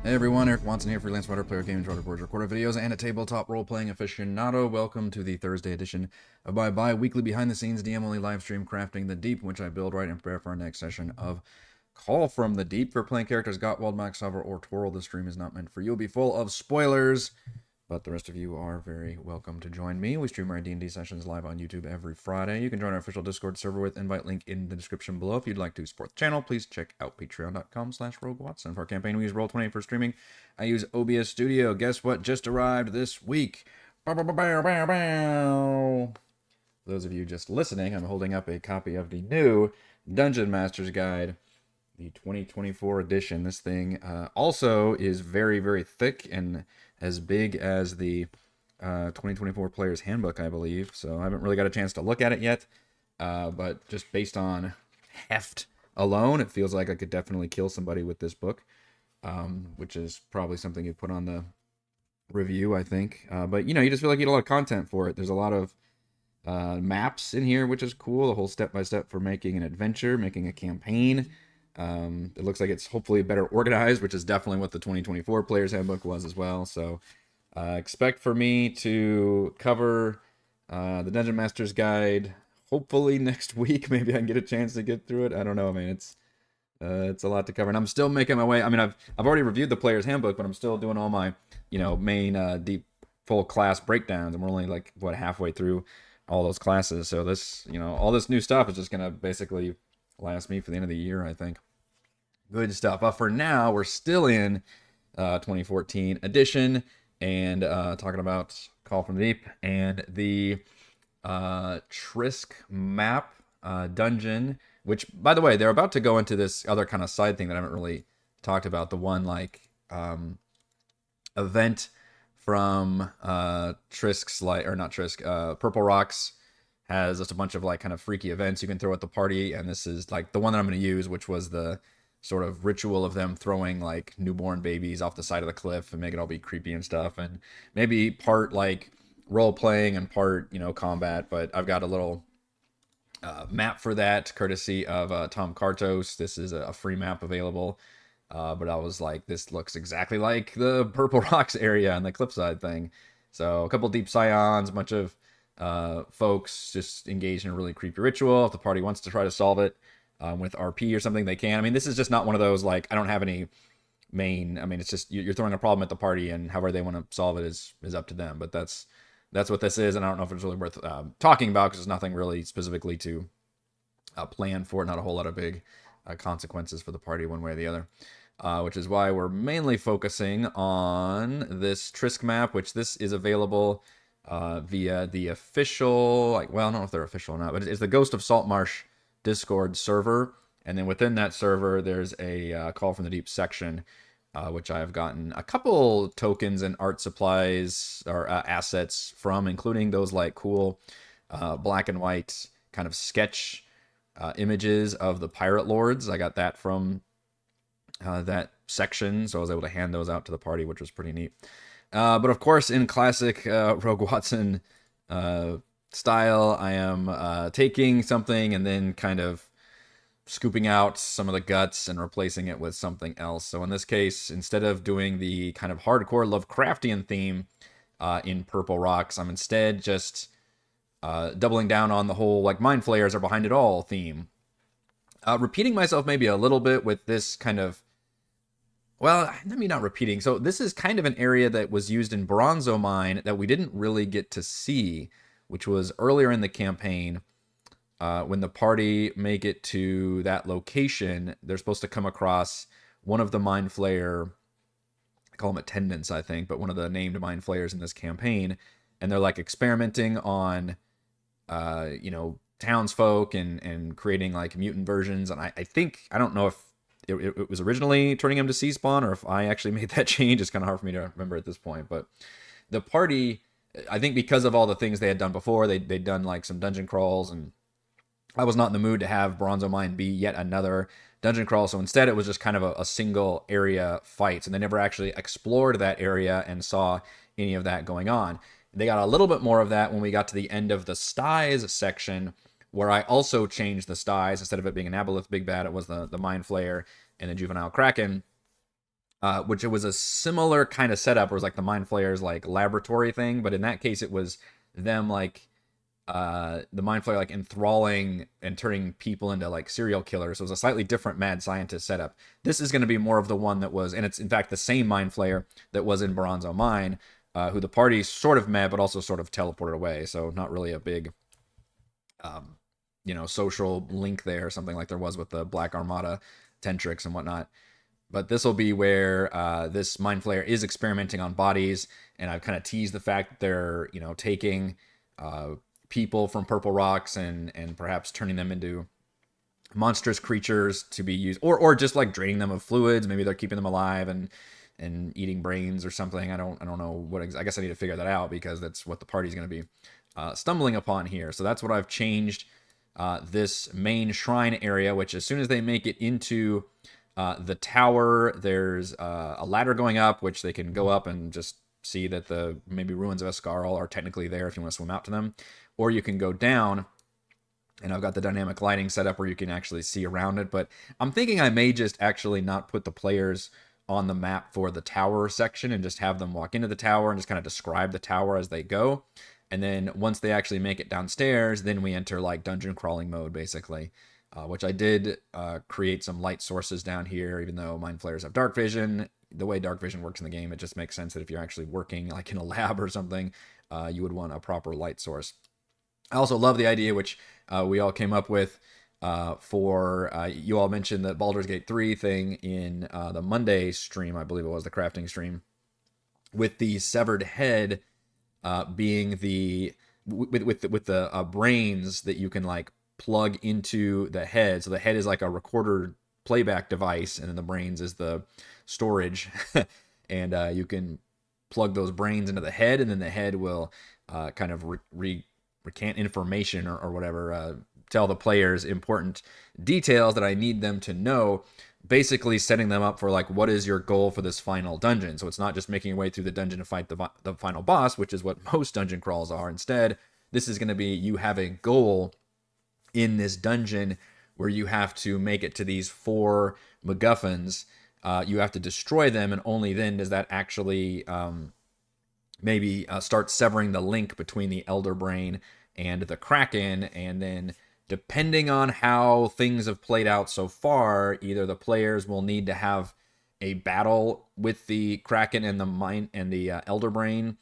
Hey everyone, Eric Watson here, freelance writer, player, games, writer, boards, recorder videos, and a tabletop role-playing aficionado. Welcome to the Thursday edition of my bi-weekly behind-the-scenes DM-only live stream, Crafting the Deep, in which I build, write, and prepare for our next session of Call from the Deep. For playing characters Gottwald, Max Salver, or Toril, this stream is not meant for you. It'll be full of spoilers, but the rest of you are very welcome to join me. We stream our D&D sessions live on YouTube every Friday. You can join our official Discord server with invite link in the description below. If you'd like to support the channel, please check out patreon.com/RogueWatson. For our campaign, we use Roll20 for streaming. I use OBS Studio. Guess what just arrived this week? Bow, bow, bow, bow, bow, bow. For those of you just listening, I'm holding up a copy of the new Dungeon Master's Guide, the 2024 edition. This thing also is very, very thick and as big as the 2024 Player's Handbook, I believe. So I haven't really got a chance to look at it yet. But just based on heft alone, it feels like I could definitely kill somebody with this book, which is probably something you'd put on the review, I think. But, you know, you just feel like you get a lot of content for it. There's a lot of maps in here, which is cool. The whole step-by-step for making an adventure, making a campaign. It looks like it's hopefully better organized, which is definitely what the 2024 Player's Handbook was as well. So expect for me to cover the Dungeon Master's Guide hopefully next week. Maybe I can get a chance to get through it. I don't know, man. It's a lot to cover, and I'm still making my way. I mean, I've already reviewed the Player's Handbook, but I'm still doing all my, you know, main deep full class breakdowns, and we're only like halfway through all those classes. So this, you know, all this new stuff is just gonna basically last me for the end of the year, I think. Good stuff. But for now, we're still in 2014 edition and talking about Call from the Deep and the Trisk map dungeon, which, by the way, they're about to go into this other kind of side thing that I haven't really talked about. The one, like, event from Trisk's, like, or not Trisk, Purple Rocks has just a bunch of, like, kind of freaky events you can throw at the party, and this is, like, the one that I'm going to use, which was the sort of ritual of them throwing like newborn babies off the side of the cliff and make it all be creepy and stuff, and maybe part like role playing and part, you know, combat. But I've got a little map for that courtesy of Tom Kartos. This is a free map available, but I was like, this looks exactly like the Purple Rocks area and the cliffside thing. So a couple deep scions, a bunch of folks just engaged in a really creepy ritual. If the party wants to try to solve it with RP or something, they can. I mean, this is just not one of those, like, I don't have any main. I mean, it's just you're throwing a problem at the party, and however they want to solve it is up to them. But that's what this is, and I don't know if it's really worth talking about, because there's nothing really specifically to plan for it. Not a whole lot of big consequences for the party one way or the other, which is why we're mainly focusing on this Trisk map, which this is available via the official, like, well, I don't know if they're official or not, but it's the Ghost of Saltmarsh Discord server, and then within that server there's a Call from the Deep section, which I've gotten a couple tokens and art supplies or assets from, including those like cool black and white kind of sketch images of the pirate lords. I got that from that section, so I was able to hand those out to the party, which was pretty neat. But of course, in classic Rogue Watson style, I am taking something and then kind of scooping out some of the guts and replacing it with something else. So in this case, instead of doing the kind of hardcore Lovecraftian theme in Purple Rocks, I'm instead just doubling down on the whole, like, Mind Flayers are behind it all theme. Repeating myself maybe a little bit with this kind of, well, let me not repeating. So this is kind of an area that was used in Bronzo Mine that we didn't really get to see, which was earlier in the campaign. When the party make it to that location, they're supposed to come across one of the Mind Flayer, I call them attendants, I think, but one of the named Mind Flayers in this campaign, and they're like experimenting on, you know, townsfolk and creating like mutant versions. And I think, I don't know if it was originally turning him to sea spawn, or if I actually made that change. It's kind of hard for me to remember at this point, but the party, I think because of all the things they had done before, they'd done like some dungeon crawls, and I was not in the mood to have Bronzo Mine be yet another dungeon crawl. So instead it was just kind of a single area fight. And they never actually explored that area and saw any of that going on. They got a little bit more of that when we got to the end of the Styes section, where I also changed the Styes. Instead of it being an Aboleth Big Bad, it was the Mind Flayer and the Juvenile Kraken. which it was a similar kind of setup. Where it was like the Mind Flayer's like laboratory thing, but in that case, it was them like the Mind Flayer like enthralling and turning people into like serial killers. So it was a slightly different mad scientist setup. This is going to be more of the one that was, and it's in fact the same Mind Flayer that was in Bronzo Mine, who the party sort of met, but also sort of teleported away. So not really a big, social link there, or something like there was with the Black Armada, Tentrix and whatnot. But this will be where this Mind Flayer is experimenting on bodies, and I've kind of teased the fact that they're, taking people from Purple Rocks and perhaps turning them into monstrous creatures to be used, or just like draining them of fluids. Maybe they're keeping them alive and eating brains or something. I don't know what. I guess I need to figure that out, because that's what the party's going to be stumbling upon here. So that's what I've changed this main shrine area. Which, as soon as they make it into the tower, there's a ladder going up, which they can go up and just see that the maybe ruins of Escarl are technically there if you want to swim out to them. Or you can go down, and I've got the dynamic lighting set up where you can actually see around it. But I'm thinking I may just actually not put the players on the map for the tower section, and just have them walk into the tower and just kind of describe the tower as they go. And then once they actually make it downstairs, then we enter like dungeon crawling mode, basically. Which I did create some light sources down here, even though Mind Flayers have dark vision. The way dark vision works in the game, it just makes sense that if you're actually working like in a lab or something, you would want a proper light source. I also love the idea, which we all came up with for, you all mentioned the Baldur's Gate 3 thing in the Monday stream, I believe it was, the crafting stream, with the severed head being the, with the brains that you can like plug into the head. So the head is like a recorder playback device, and then the brains is the storage. And you can plug those brains into the head, and then the head will kind of recant information or whatever, tell the players important details that I need them to know, basically setting them up for like, what is your goal for this final dungeon? So it's not just making your way through the dungeon to fight the final boss, which is what most dungeon crawls are. Instead, this is going to be, you have a goal in this dungeon where you have to make it to these 4 MacGuffins. You have to destroy them, and only then does that actually maybe start severing the link between the Elder Brain and the Kraken. And then, depending on how things have played out so far, either the players will need to have a battle with the Kraken and the Elder Brain,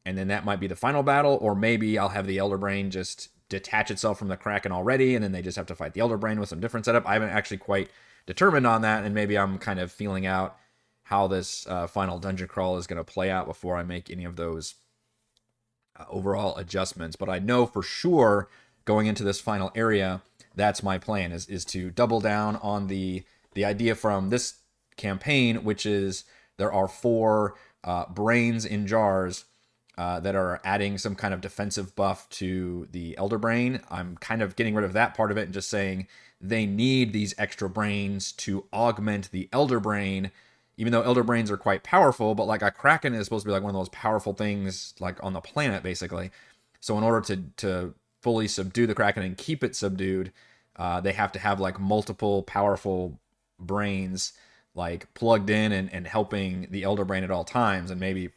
and then that might be the final battle, or maybe I'll have the Elder Brain just detach itself from the Kraken already, and then they just have to fight the Elder Brain with some different setup. I haven't actually quite determined on that, and maybe I'm kind of feeling out how this final dungeon crawl is going to play out before I make any of those overall adjustments. But I know for sure, going into this final area, that's my plan, is to double down on the idea from this campaign, which is there are 4 brains in jars that are adding some kind of defensive buff to the Elder Brain. I'm kind of getting rid of that part of it and just saying they need these extra brains to augment the Elder Brain, even though Elder Brains are quite powerful. But like a Kraken is supposed to be like one of those powerful things like on the planet, basically. So in order to fully subdue the Kraken and keep it subdued, they have to have like multiple powerful brains like plugged in and helping the Elder Brain at all times. And maybe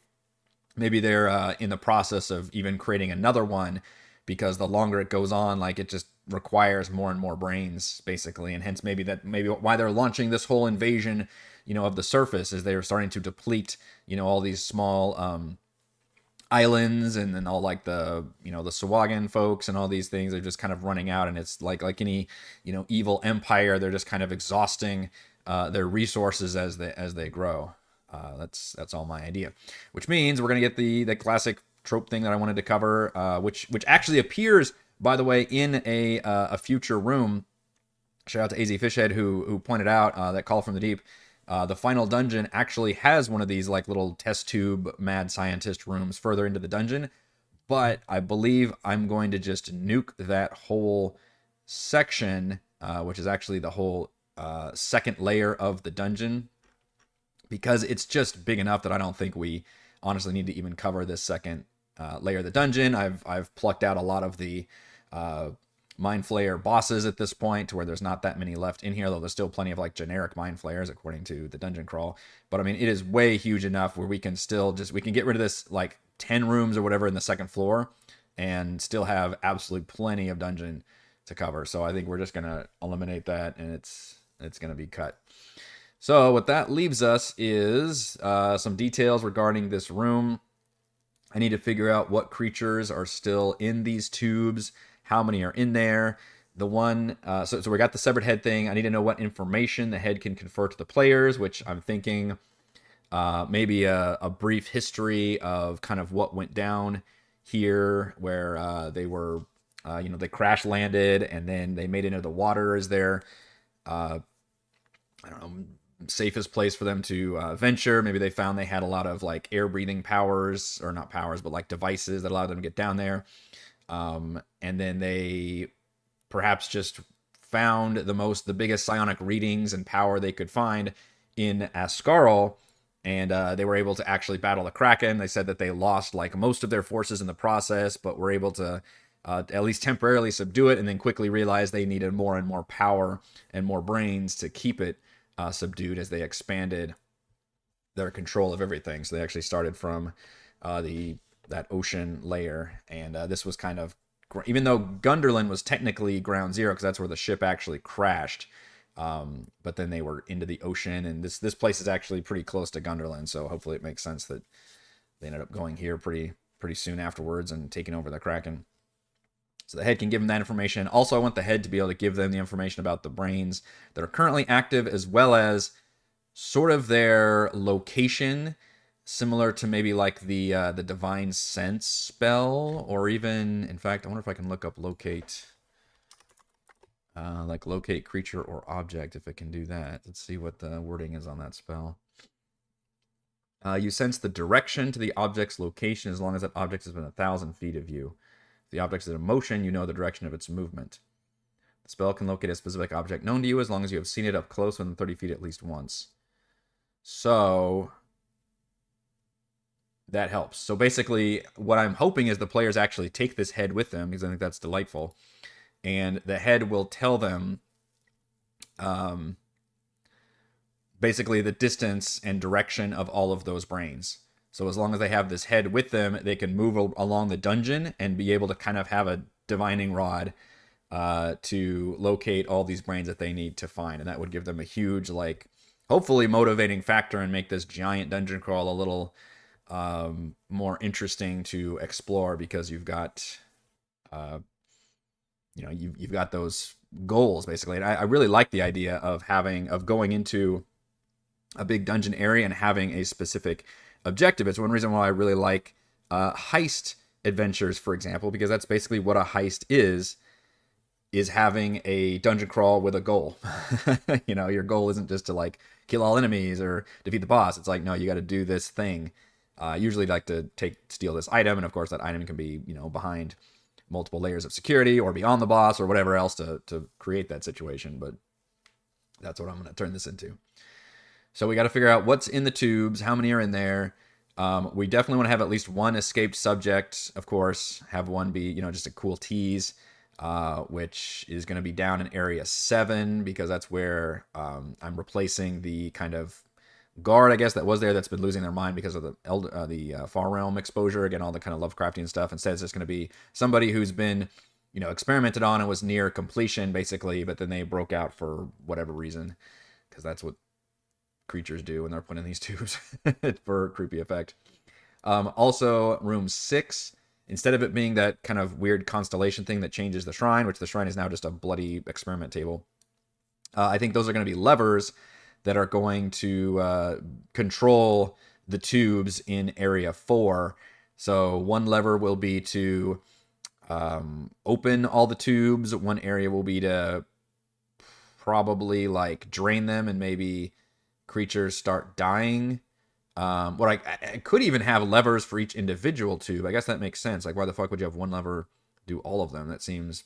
they're in the process of even creating another one, because the longer it goes on, like it just requires more and more brains, basically. And hence maybe why they're launching this whole invasion, of the surface, is they're starting to deplete, all these small islands, and then all like the the Sahuagin folks and all these things are just kind of running out. And it's like any evil empire, they're just kind of exhausting their resources as they grow. That's all my idea, which means we're gonna get the classic trope thing that I wanted to cover, which actually appears, by the way, in a future room. Shout out to AZ Fishhead who pointed out that Call from the Deep. The final dungeon actually has one of these like little test tube mad scientist rooms further into the dungeon, but I believe I'm going to just nuke that whole section, which is actually the whole second layer of the dungeon, because it's just big enough that I don't think we honestly need to even cover this second layer of the dungeon. I've plucked out a lot of the Mind Flayer bosses at this point, to where there's not that many left in here, though there's still plenty of like generic Mind Flayers according to the dungeon crawl. But I mean, it is way huge enough where we can still we can get rid of this like 10 rooms or whatever in the second floor and still have absolute plenty of dungeon to cover. So I think we're just gonna eliminate that, and it's gonna be cut. So what that leaves us is some details regarding this room. I need to figure out what creatures are still in these tubes, how many are in there. The one, so we got the severed head thing. I need to know what information the head can confer to the players, which I'm thinking maybe a brief history of kind of what went down here, where they were, they crash landed and then they made it into the water as their, I don't know, safest place for them to venture. Maybe they found they had a lot of like air breathing powers, or not powers, but like devices that allowed them to get down there. And then they perhaps just found the biggest psionic readings and power they could find in Ascarl, and they were able to actually battle the Kraken. They said that they lost like most of their forces in the process, but were able to at least temporarily subdue it, and then quickly realized they needed more and more power and more brains to keep it subdued as they expanded their control of everything. So they actually started from that ocean layer, and this was kind of, even though Gunderlin was technically ground zero because that's where the ship actually crashed, but then they were into the ocean, and this place is actually pretty close to Gunderlin, so hopefully it makes sense that they ended up going here pretty soon afterwards and taking over the Kraken. So the head can give them that information. Also, I want the head to be able to give them the information about the brains that are currently active, as well as sort of their location, similar to maybe like the Divine Sense spell, or even, in fact, I wonder if I can look up locate, like locate creature or object, if it can do that. Let's see what the wording is on that spell. You sense the direction to the object's location as long as that object has been 1,000 feet of you. If the object is in motion, you know the direction of its movement. The spell can locate a specific object known to you as long as you have seen it up close within 30 feet at least once. So that helps. So basically, what I'm hoping is the players actually take this head with them, because I think that's delightful. And the head will tell them basically the distance and direction of all of those brains. So as long as they have this head with them, they can move along the dungeon and be able to kind of have a divining rod to locate all these brains that they need to find. And that would give them a huge, like, hopefully motivating factor and make this giant dungeon crawl a little more interesting to explore, because you've got, you've got those goals basically. And I really like the idea of going into a big dungeon area and having a specific objective. It's one reason why I really like heist adventures, for example, because that's basically what a heist is having a dungeon crawl with a goal. Your goal isn't just to like kill all enemies or defeat the boss. It's like, no, you got to do this thing. Usually like to steal this item, and of course that item can be, behind multiple layers of security or beyond the boss or whatever else to create that situation. But that's what I'm going to turn this into. So we got to figure out what's in the tubes, how many are in there. We definitely want to have at least one escaped subject, of course. Have one be, just a cool tease, which is going to be down in Area 7, because that's where I'm replacing the kind of guard, I guess, that was there that's been losing their mind because of the Far Realm exposure. Again, all the kind of Lovecraftian stuff. Instead, it's just going to be somebody who's been, experimented on and was near completion, basically, but then they broke out for whatever reason, because that's what creatures do when they're put in these tubes for creepy effect. Also, room 6, instead of it being that kind of weird constellation thing that changes the shrine, which the shrine is now just a bloody experiment table, I think those are going to be levers that are going to control the tubes in Area 4. So one lever will be to open all the tubes. One area will be to probably like drain them and maybe creatures start dying. I could even have levers for each individual tube. I guess that makes sense. Like, why the fuck would you have one lever do all of them? That seems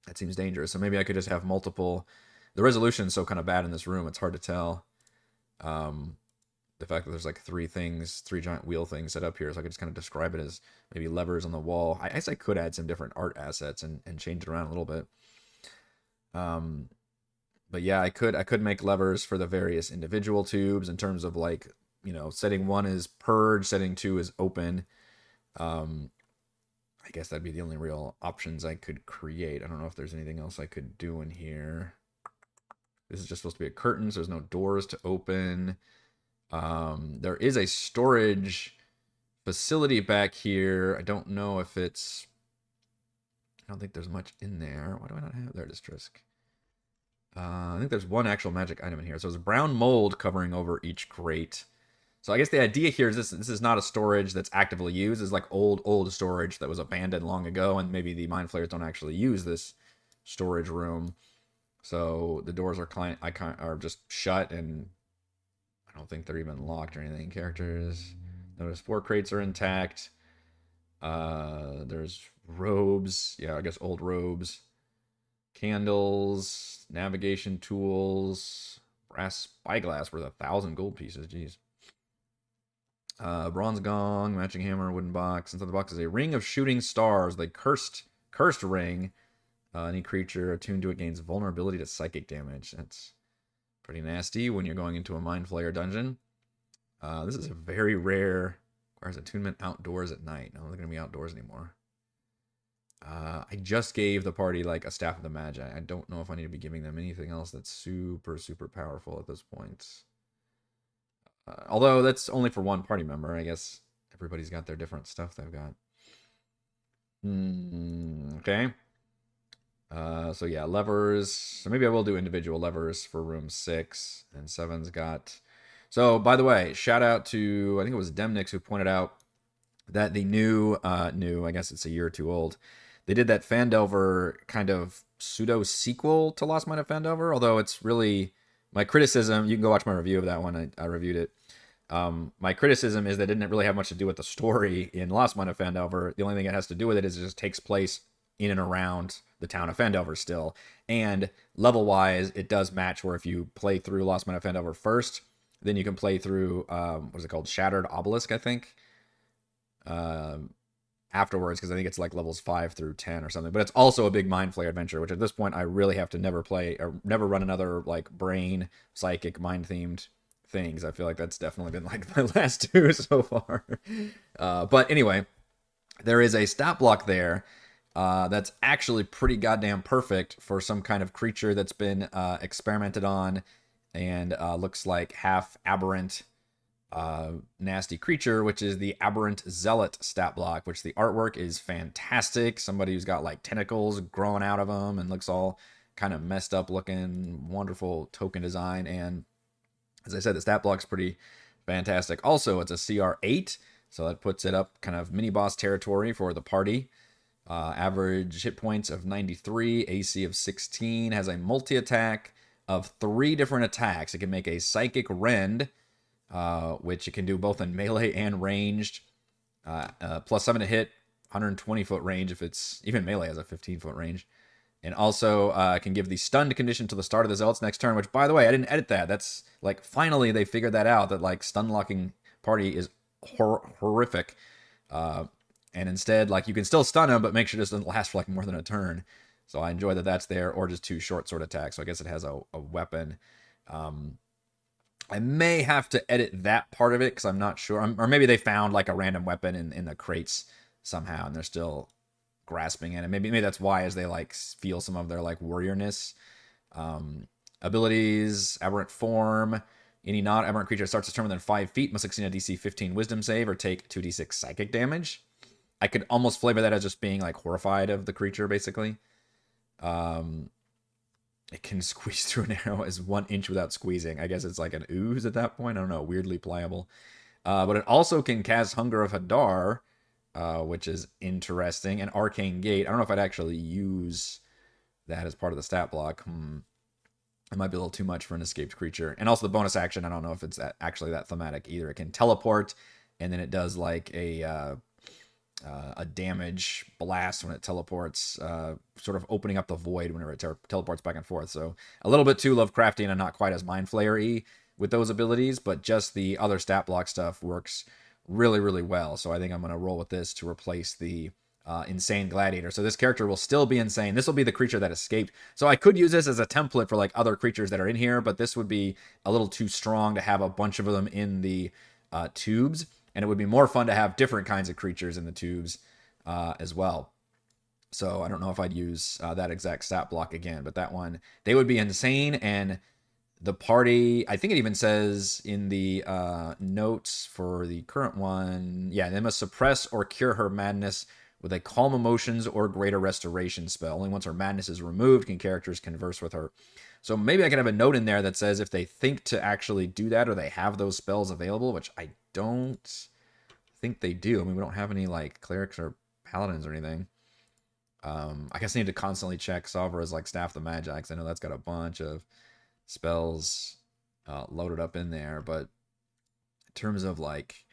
dangerous. So maybe I could just have multiple. The resolution is so kind of bad in this room, it's hard to tell. the fact that there's like three giant wheel things set up here, so I could just kind of describe it as maybe levers on the wall. I guess I could add some different art assets and change it around a little bit. But yeah, I could make levers for the various individual tubes in terms of like, setting 1 is purge, setting 2 is open. I guess that'd be the only real options I could create. I don't know if there's anything else I could do in here. This is just supposed to be a curtain, so there's no doors to open. There is a storage facility back here. I don't know if it's... I don't think there's much in there. Why do I not have... There it is, Trisk. I think there's one actual magic item in here. So there's brown mold covering over each crate. So I guess the idea here is this is not a storage that's actively used. It's like old storage that was abandoned long ago, and maybe the Mind Flayers don't actually use this storage room. So the doors are just shut, and I don't think they're even locked or anything. Characters. Notice 4 crates are intact. There's robes. Yeah, I guess old robes. Candles. Navigation tools. Brass spyglass worth 1,000 gold pieces. Jeez. Bronze gong, matching hammer, wooden box. Inside the box is a ring of shooting stars. The cursed ring. Any creature attuned to it gains vulnerability to psychic damage. That's pretty nasty when you're going into a Mind Flayer dungeon. This is a very rare. Requires attunement outdoors at night. No, they're going to be outdoors anymore. I just gave the party like a Staff of the Magi. I don't know if I need to be giving them anything else that's super, super powerful at this point. Although that's only for one party member. I guess everybody's got their different stuff they've got. Okay. So yeah, levers. So maybe I will do individual levers for room 6. And 7's got... So, by the way, shout out to, I think it was Demnix who pointed out that the new, I guess it's a year or two old, they did that Phandelver kind of pseudo-sequel to Lost Mine of Phandelver, although it's really... My criticism, you can go watch my review of that one, I reviewed it. My criticism is that it didn't really have much to do with the story in Lost Mine of Phandelver. The only thing it has to do with it is it just takes place in and around the town of Phandelver still. And level-wise, it does match where if you play through Lost Mine of Phandelver first, then you can play through, what is it called? Shattered Obelisk, I think. Afterwards, because I think it's like levels 5 through 10 or something. But it's also a big Mind Flayer adventure, which at this point I really have to never play or never run another like brain, psychic, mind-themed things. I feel like that's definitely been like my last 2 so far. But anyway, there is a stat block there that's actually pretty goddamn perfect for some kind of creature that's been experimented on and looks like half aberrant nasty creature, which is the Aberrant Zealot stat block, which the artwork is fantastic. Somebody who's got like tentacles growing out of them and looks all kind of messed up looking, wonderful token design. And as I said, the stat block's pretty fantastic. Also, it's a CR8, so that puts it up kind of mini boss territory for the party. Average hit points of 93, AC of 16, has a multi-attack of 3 different attacks. It can make a Psychic Rend, which it can do both in melee and ranged. Plus 7 to hit, 120-foot range if it's... Even melee has a 15-foot range. And also can give the stunned condition to the start of the Zealot's next turn, which, by the way, I didn't edit that. That's, like, finally they figured that out, that, like, stun-locking party is horrific. And instead, like, you can still stun him, but make sure it doesn't last for, like, more than a turn. So I enjoy that that's there, or just 2 short sword attacks. So I guess it has a weapon. I may have to edit that part of it because I'm not sure. Or maybe they found like a random weapon in the crates somehow and they're still grasping it. And maybe that's why, as they like feel some of their like warriorness. Abilities, Aberrant Form. Any non-aberrant creature that starts its turn within 5 feet must succeed a DC 15 Wisdom save or take 2d6 psychic damage. I could almost flavor that as just being like horrified of the creature, basically. It can squeeze through an arrow as 1 inch without squeezing. I guess it's like an ooze at that point. I don't know, weirdly pliable. But it also can cast Hunger of Hadar, which is interesting. And Arcane Gate. I don't know if I'd actually use that as part of the stat block. It might be a little too much for an escaped creature. And also the bonus action, I don't know if it's actually that thematic either. It can teleport, and then it does like a damage blast when it teleports, sort of opening up the void whenever it teleports back and forth. So a little bit too Lovecraftian and not quite as Mind Flayer-y. with those abilities, but just the other stat block stuff works really, really well. So I think I'm going to roll with this to replace the insane gladiator. So this character will still be insane. This will be the creature that escaped. So I could use this as a template for like other creatures that are in here, but this would be a little too strong to have a bunch of them in the tubes. And it would be more fun to have different kinds of creatures in the tubes as well. So I don't know if I'd use that exact stat block again, but that one, they would be insane. And the party, I think it even says in the notes for the current one, yeah, they must suppress or cure her madness with a calm emotions or greater restoration spell. Only once her madness is removed can characters converse with her. So maybe I can have a note in there that says if they think to actually do that or they have those spells available, which I don't think they do. I mean, we don't have any like clerics or paladins or anything. I guess I need to constantly check Savra's like Staff the Magi, because I know that's got a bunch of spells loaded up in there. But in terms of like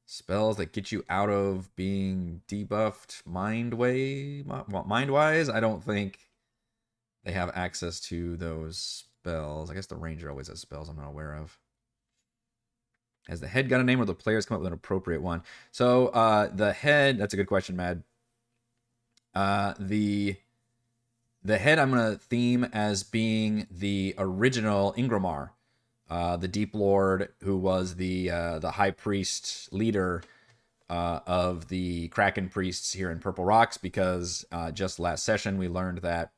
spells that get you out of being debuffed mind-wise, I don't think they have access to those spells. I guess the ranger always has spells I'm not aware of. Has the head got a name, or the players come up with an appropriate one? So the head, that's a good question, Mad. The head I'm gonna theme as being the original Ingramar, the Deep Lord, who was the High Priest leader of the Kraken Priests here in Purple Rocks, because just last session we learned that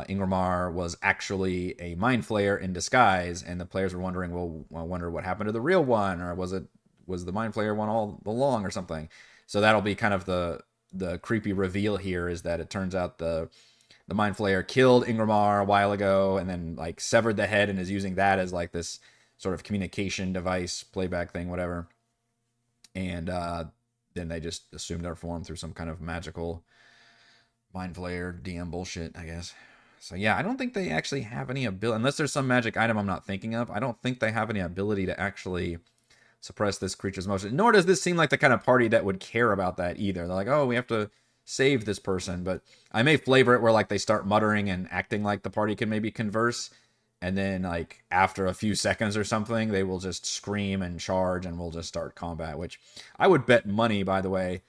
Ingramar was actually a Mind Flayer in disguise, and the players were wondering, well, I wonder what happened to the real one, or was the Mind Flayer one all along or something? So that'll be kind of the creepy reveal here, is that it turns out the Mind Flayer killed Ingramar a while ago and then like severed the head and is using that as like this sort of communication device, playback thing, whatever. And then they just assumed their form through some kind of magical Mind Flayer DM bullshit, I guess. So yeah, I don't think they actually have any ability, unless there's some magic item I'm not thinking of. I don't think they have any ability to actually suppress this creature's motion. Nor does this seem like the kind of party that would care about that either. They're like, oh, we have to save this person. But I may flavor it where like they start muttering and acting like the party can maybe converse, and then like after a few seconds or something, they will just scream and charge and we'll just start combat, which I would bet money, by the way.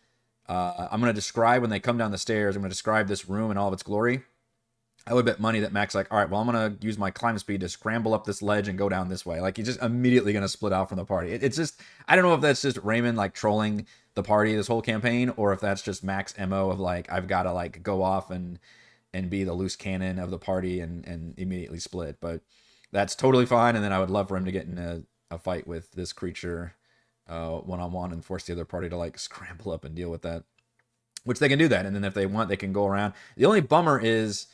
I'm going to describe when they come down the stairs, I'm going to describe this room in all of its glory. I would bet money that Mac's like, all right, well, I'm going to use my climb speed to scramble up this ledge and go down this way. Like, he's just immediately going to split out from the party. It's just, I don't know if that's just Raymond, like, trolling the party this whole campaign, or if that's just Mac's MO of, like, I've got to, like, go off and be the loose cannon of the party and immediately split. But that's totally fine, and then I would love for him to get in a fight with this creature one-on-one and force the other party to, like, scramble up and deal with that. Which they can do that, and then if they want, they can go around. The only bummer is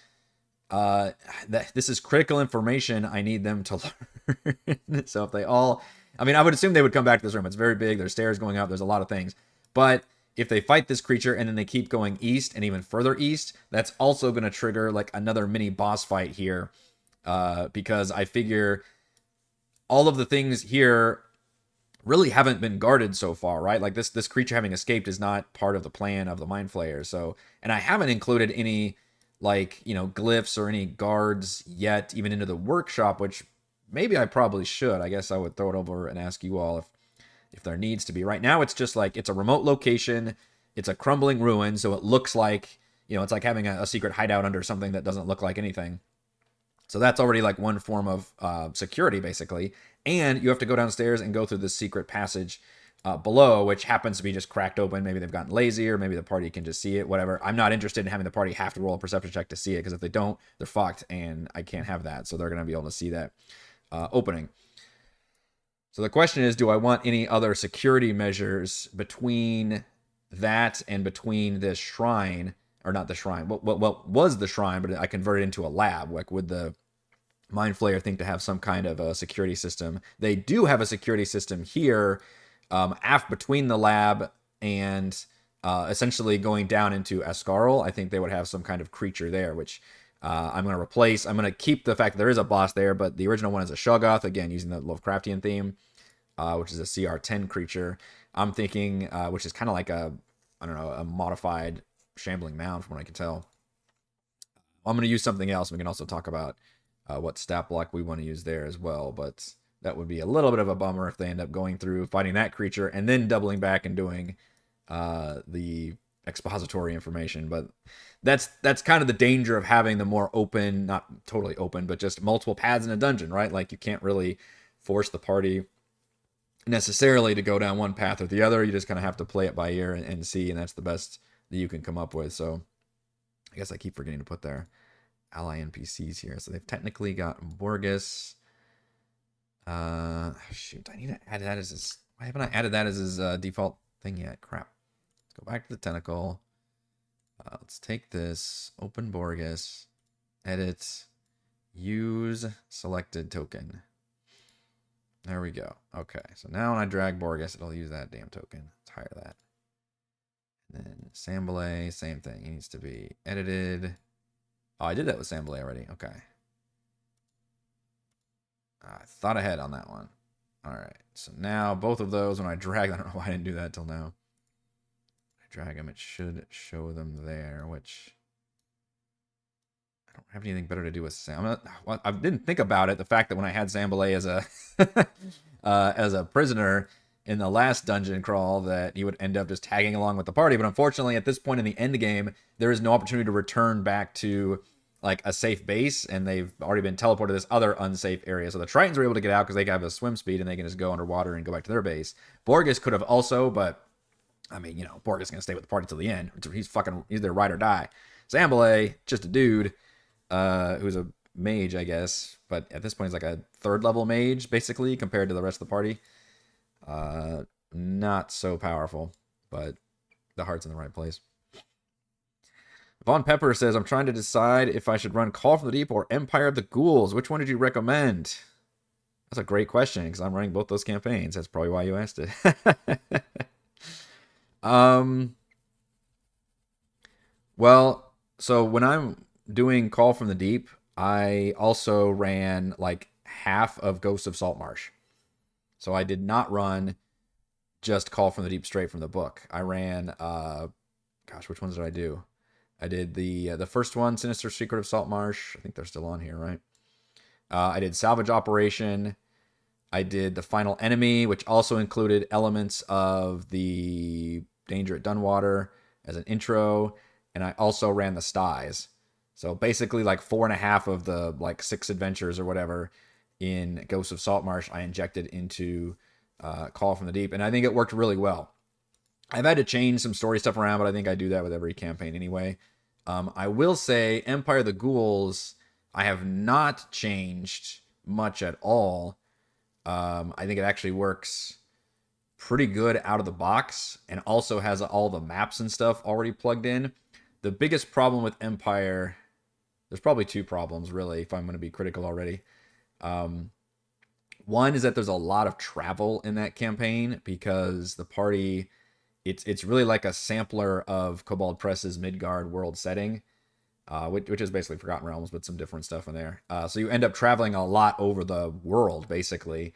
that this is critical information I need them to learn. So if they all, I mean, I would assume they would come back to this room. It's very big. There's stairs going up. There's a lot of things. But if they fight this creature and then they keep going east and even further east, that's also going to trigger like another mini boss fight here. Because I figure all of the things here really haven't been guarded so far, right? Like this creature having escaped is not part of the plan of the Mind Flayer. So, and I haven't included any like, you know, glyphs or any guards yet, even into the workshop, which maybe I probably should. I guess I would throw it over and ask you all if there needs to be. Right now, it's just like, it's a remote location. It's a crumbling ruin. So it looks like, you know, it's like having a secret hideout under something that doesn't look like anything. So that's already like one form of security, basically. And you have to go downstairs and go through this secret passage below, which happens to be just cracked open. Maybe they've gotten lazy, or maybe the party can just see it, whatever. I'm not interested in having the party have to roll a perception check to see it, because if they don't, they're fucked, and I can't have that. So they're going to be able to see that opening. So the question is, do I want any other security measures between that and between this shrine, or not the shrine, what was the shrine, but I converted it into a lab? Like, would the Mind Flayer think to have some kind of a security system? They do have a security system here, between the lab and essentially going down into Ascarl. I think they would have some kind of creature there, which I'm going to replace. I'm going to keep the fact that there is a boss there, but the original one is a Shoggoth, again, using the Lovecraftian theme, which is a CR10 creature. I'm thinking, which is kind of like a modified Shambling Mound from what I can tell. I'm going to use something else. We can also talk about what stat block we want to use there as well. But that would be a little bit of a bummer if they end up going through fighting that creature and then doubling back and doing the expository information. But that's kind of the danger of having the more open, not totally open, but just multiple paths in a dungeon, right? Like you can't really force the party necessarily to go down one path or the other. You just kind of have to play it by ear and see, and that's the best that you can come up with. So I guess I keep forgetting to put their ally NPCs here. So they've technically got Borgus. Shoot, I need to add that as his. Why haven't I added that as his default thing yet? Crap. Let's go back to the tentacle. Let's take this, open Borgus, edit, use selected token. There we go. Okay, so now when I drag Borgus, it'll use that damn token. Let's hire that. And then Sambalay, same thing. He needs to be edited. Oh, I did that with Sambalay already. Okay. I thought ahead on that one. All right, so now both of those, when I drag, I don't know why I didn't do that till now. I drag them, it should show them there, which I don't have anything better to do with Sam. Well, I didn't think about it. The fact that when I had Sambalay as a as a prisoner in the last dungeon crawl, that he would end up just tagging along with the party. But unfortunately, at this point in the end game, there is no opportunity to return back to like a safe base, and they've already been teleported to this other unsafe area. So the Tritons were able to get out because they have a swim speed and they can just go underwater and go back to their base. Borgus could have also, but I mean, you know, Borgus is gonna stay with the party till the end. He's their ride or die. Sambalay, just a dude, who's a mage, I guess, but at this point he's like a third level mage basically compared to the rest of the party. Not so powerful, but the heart's in the right place. Von Pepper says, I'm trying to decide if I should run Call from the Deep or Empire of the Ghouls. Which one did you recommend? That's a great question because I'm running both those campaigns. That's probably why you asked it. Well, so when I'm doing Call from the Deep, I also ran like half of Ghosts of Saltmarsh. So I did not run just Call from the Deep straight from the book. I ran, gosh, which ones did I do? I did the first one, Sinister Secret of Saltmarsh. I think they're still on here, right? I did Salvage Operation. I did The Final Enemy, which also included elements of the Danger at Dunwater as an intro. And I also ran the Styes. So basically like 4.5 of the like 6 adventures or whatever in Ghosts of Saltmarsh I injected into Call from the Deep. And I think it worked really well. I've had to change some story stuff around, but I think I do that with every campaign anyway. I will say Empire of the Ghouls, I have not changed much at all. I think it actually works pretty good out of the box and also has all the maps and stuff already plugged in. The biggest problem with Empire, there's probably 2 problems really, if I'm going to be critical already. One is that there's a lot of travel in that campaign because the party, it's really like a sampler of Kobold Press's Midgard world setting, which is basically Forgotten Realms with some different stuff in there. So you end up traveling a lot over the world, basically.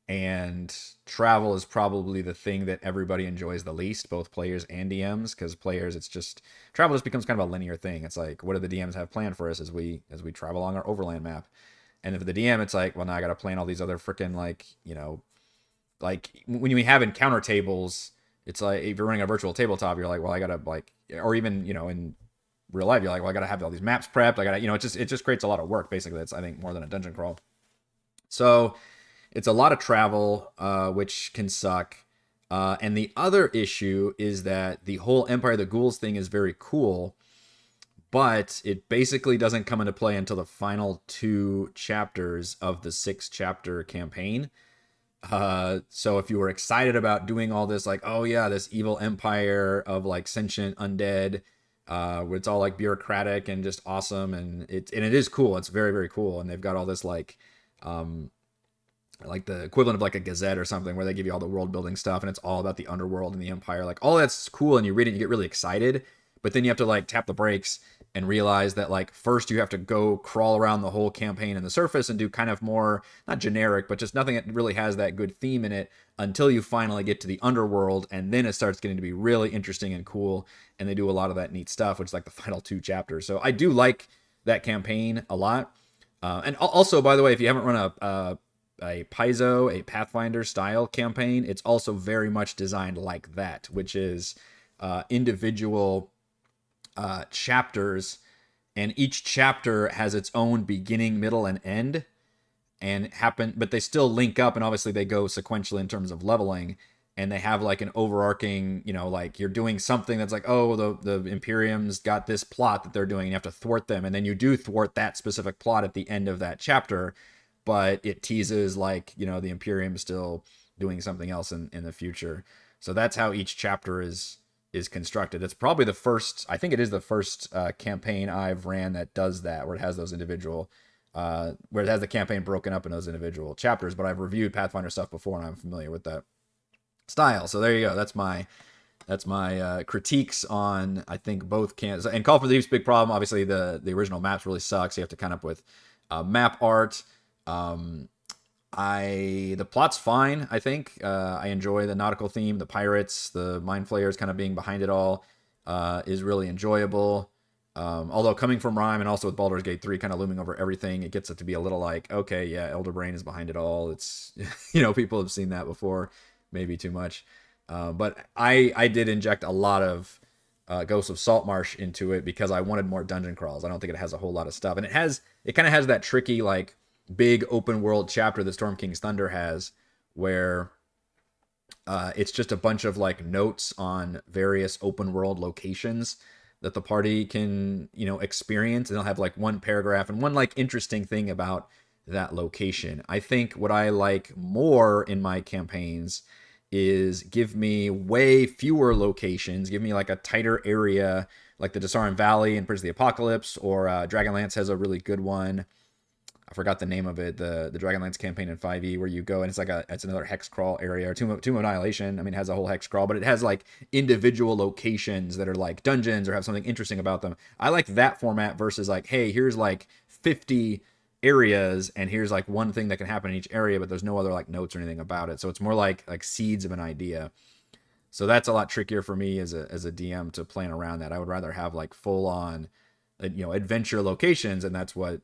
And travel is probably the thing that everybody enjoys the least, both players and DMs, because players, it's just, travel just becomes kind of a linear thing. It's like, what do the DMs have planned for us as we travel along our overland map? And if the DM, it's like, well, now I got to plan all these other freaking, like, you know, like when you have encounter tables, it's like if you're running a virtual tabletop, you're like, well, I gotta like, or even, you know, in real life, you're like, well, I gotta have all these maps prepped. I gotta, you know, it just creates a lot of work. Basically, that's I think more than a dungeon crawl. So it's a lot of travel, which can suck. And the other issue is that the whole Empire of the Ghouls thing is very cool, but it basically doesn't come into play until the final 2 chapters of the 6-chapter campaign. So if you were excited about doing all this, like, oh yeah, this evil empire of like sentient undead, where it's all like bureaucratic and just awesome, and it is cool. It's very, very cool. And they've got all this like the equivalent of like a Gazette or something where they give you all the world building stuff and it's all about the underworld and the empire. Like all that's cool and you read it, you get really excited, but then you have to like tap the brakes and realize that like first you have to go crawl around the whole campaign in the surface and do kind of more, not generic, but just nothing that really has that good theme in it until you finally get to the underworld, and then it starts getting to be really interesting and cool, and they do a lot of that neat stuff, which is like the final 2 chapters. So I do like that campaign a lot. And also, by the way, if you haven't run a Paizo, a Pathfinder style campaign, it's also very much designed like that, which is individual chapters, and each chapter has its own beginning, middle, and end, but they still link up, and obviously they go sequentially in terms of leveling, and they have like an overarching, like you're doing something that's like, oh, the Imperium's got this plot that they're doing, and you have to thwart them, and then you do thwart that specific plot at the end of that chapter, but it teases like, the Imperium is still doing something else in the future. So that's how each chapter is constructed. It's probably the first, I think it is the first campaign I've ran that does that, where it has those individual, where it has the campaign broken up in those individual chapters. But I've reviewed Pathfinder stuff before, and I'm familiar with that style. So there you go. That's my critiques on, I think, both and Call for the Deep's big problem. Obviously, the original maps really suck, so you have to come up with map art. The plot's fine, I think. I enjoy the nautical theme, the pirates, the mind flayers kind of being behind it all is really enjoyable. Although coming from Rime and also with Baldur's Gate 3 kind of looming over everything, it gets it to be a little like, okay, yeah, Elder Brain is behind it all. It's, people have seen that before, kind too much. But I did inject a lot of Ghosts of Saltmarsh into it because I wanted more dungeon crawls. I don't think it has a whole lot of stuff. And it kind of has that tricky, like, big open world chapter that Storm King's Thunder has, where it's just a bunch of like notes on various open world locations that the party can experience, and they'll have like one paragraph and one like interesting thing about that location. I think what I like more in my campaigns is give me way fewer locations, give me like a tighter area, like the Desarin Valley in Bridge of the Apocalypse, or Dragonlance has a really good one. I forgot the name of it, the Dragonlance campaign in 5e, where you go and it's another hex crawl area, or Tomb of Annihilation. I mean, it has a whole hex crawl, but it has like individual locations that are like dungeons or have something interesting about them. I like that format versus like, hey, here's like 50 areas and here's like one thing that can happen in each area, but there's no other like notes or anything about it. So it's more like seeds of an idea. So that's a lot trickier for me as a DM to plan around that. I would rather have like full on, adventure locations, and that's what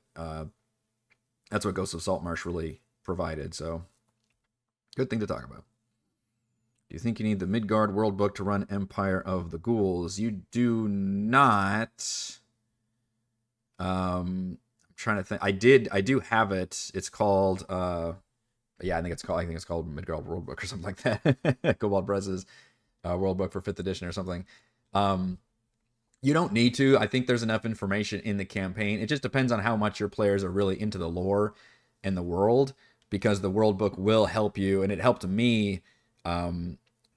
Ghosts of Saltmarsh really provided. So good thing to talk about. Do you think you need the Midgard World Book to run Empire of the Ghouls? You do not. I'm trying to think. I do have it. It's called I think it's called Midgard World Book or something like that. Cobalt Press's World Book for 5th edition or something. You don't need to. I think there's enough information in the campaign. It just depends on how much your players are really into the lore and the world, because the world book will help you, and it helped me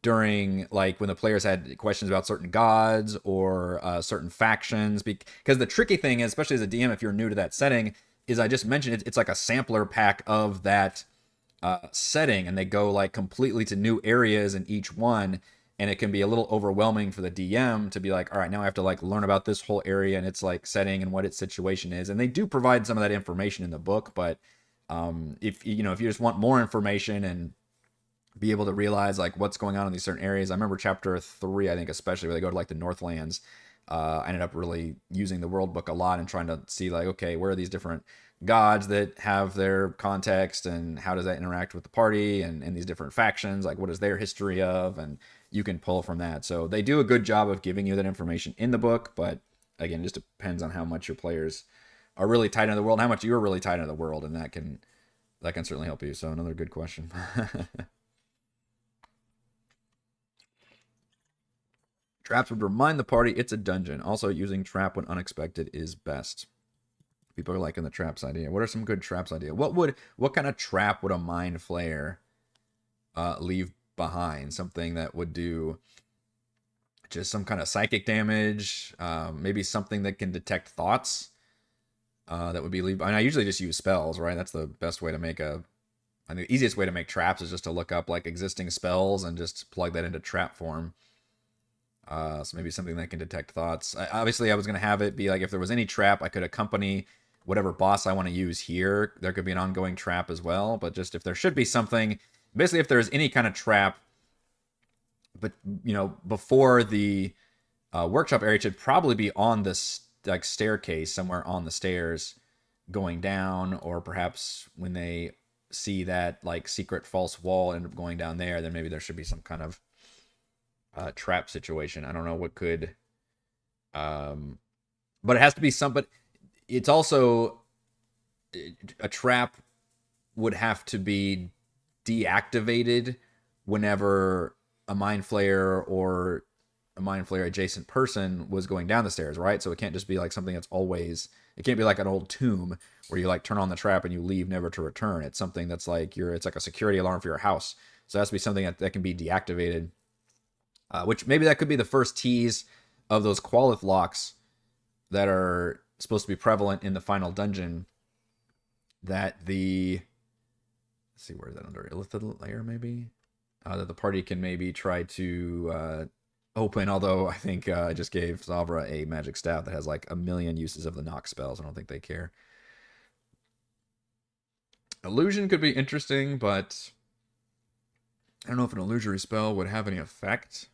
during like when the players had questions about certain gods or certain factions. Because the tricky thing is, especially as a DM, if you're new to that setting, is I just mentioned it's like a sampler pack of that setting, and they go like completely to new areas in each one. And it can be a little overwhelming for the DM to be like, all right, now I have to like learn about this whole area and its like setting and what its situation is. And they do provide some of that information in the book, but if you just want more information and be able to realize like what's going on in these certain areas. I remember chapter 3, I think especially, where they go to like the Northlands. I ended up really using the world book a lot and trying to see like, okay, where are these different gods that have their context, and how does that interact with the party and these different factions, like what is their history of, and you can pull from that. So they do a good job of giving you that information in the book, but again, it just depends on how much your players are really tied into the world, how much you're really tied into the world, and that can certainly help you. So another good question. Traps would remind the party it's a dungeon. Also, using trap when unexpected is best. People are liking the traps idea. What are some good traps idea? What kind of trap would a mind flayer leave behind? Something that would do just some kind of psychic damage, maybe something that can detect thoughts. That would be leave. I usually just use spells, right? That's the best way to make the easiest way to make traps is just to look up like existing spells and just plug that into trap form. So maybe something that can detect thoughts. Obviously, I was going to have it be like if there was any trap, I could accompany whatever boss I want to use here. There could be an ongoing trap as well, but just if there should be something, basically if there's any kind of trap, but before the workshop area, it should probably be on this like staircase somewhere on the stairs going down, or perhaps when they see that like secret false wall end up going down there, then maybe there should be some kind of trap situation. I don't know what could, um, but it has to be some. But it's also a trap would have to be deactivated whenever a mind flayer or a mind flayer adjacent person was going down the stairs, right? So it can't just be like something that's always, it can't be like an old tomb where you like turn on the trap and you leave never to return. It's something that's like it's like a security alarm for your house. So it has to be something that can be deactivated, which maybe that could be the first tease of those Qualith locks that are supposed to be prevalent in the final dungeon. That the, let's see, where is that, under Illithid layer maybe? That the party can maybe try to open, although I think I just gave Zavra a magic staff that has like a million uses of the knock spells. I don't think they care. Illusion could be interesting, but I don't know if an illusory spell would have any effect.